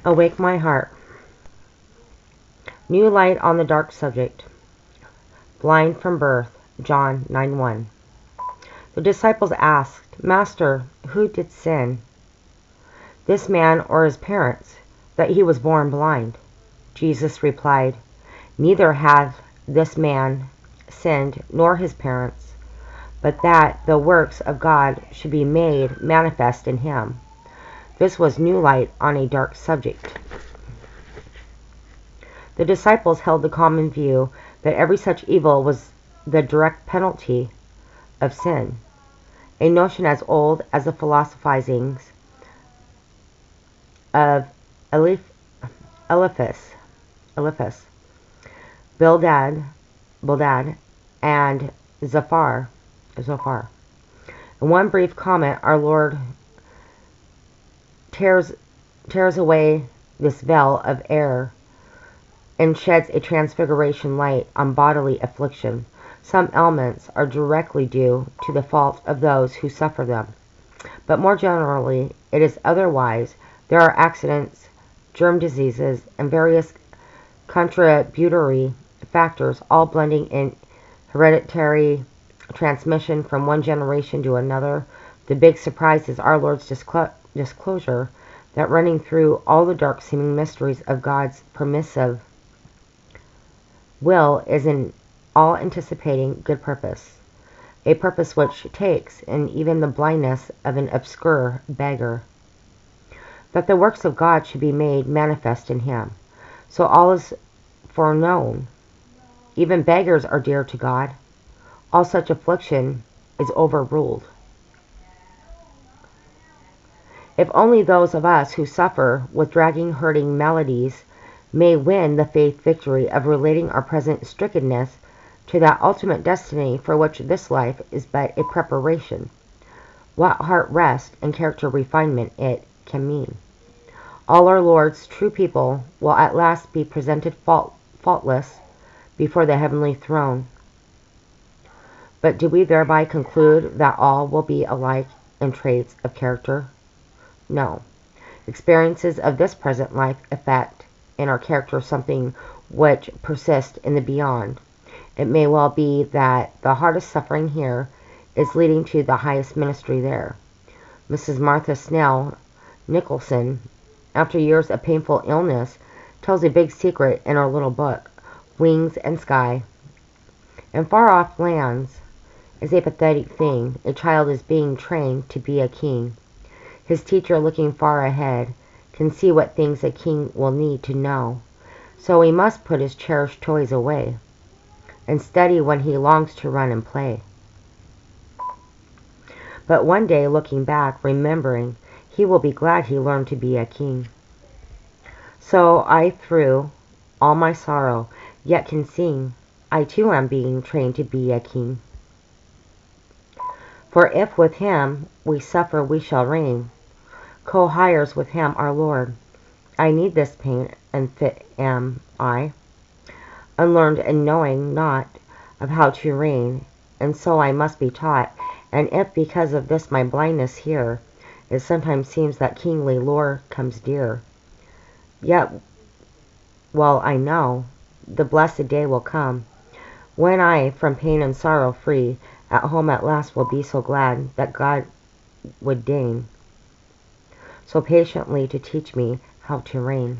Awake my heart. New light on the dark subject. Blind from birth. John 9:1. The disciples asked, Master, who did sin, this man or his parents, that he was born blind? Jesus replied, Neither hath this man sinned nor his parents, but that the works of God should be made manifest in him. This was new light on a dark subject. The disciples held the common view that every such evil was the direct penalty of sin, a notion as old as the philosophizings of Eliphas, Bildad, and Zophar. In one brief comment, our Lord tears away this veil of error and sheds a transfiguration light on bodily affliction. Some ailments are directly due to the fault of those who suffer them, but more generally it is otherwise. There are accidents, germ diseases, and various contributory factors, all blending in hereditary transmission from one generation to another. The big surprise is our Lord's disclosure that running through all the dark seeming mysteries of God's permissive will is an all-anticipating good purpose, a purpose which takes in even the blindness of an obscure beggar, that the works of God should be made manifest in him. So all is foreknown. Even beggars are dear to God. All such affliction is overruled. If only those of us who suffer with dragging, hurting maladies may win the faith victory of relating our present strickenness to that ultimate destiny for which this life is but a preparation, what heart rest and character refinement it can mean. All our Lord's true people will at last be presented faultless before the heavenly throne. But do we thereby conclude that all will be alike in traits of character? No. Experiences of this present life affect in our character something which persists in the beyond. It may well be that the hardest suffering here is leading to the highest ministry there. Mrs. Martha Snell Nicholson, after years of painful illness, tells a big secret in her little book, Wings and Sky. In far-off lands is a pathetic thing. A child is being trained to be a king. His teacher, looking far ahead, can see what things a king will need to know. So he must put his cherished toys away and study when he longs to run and play. But one day, looking back, remembering, he will be glad he learned to be a king. So I, through all my sorrow, yet can sing. I too am being trained to be a king. For if with him we suffer, we shall reign, co-heirs with him our Lord. I need this pain, and fit am I, unlearned and knowing not of how to reign, and so I must be taught. And if because of this my blindness here, it sometimes seems that kingly lore comes dear, yet well I know the blessed day will come, when I, from pain and sorrow free, at home at last will be so glad that God would deign so patiently to teach me how to reign.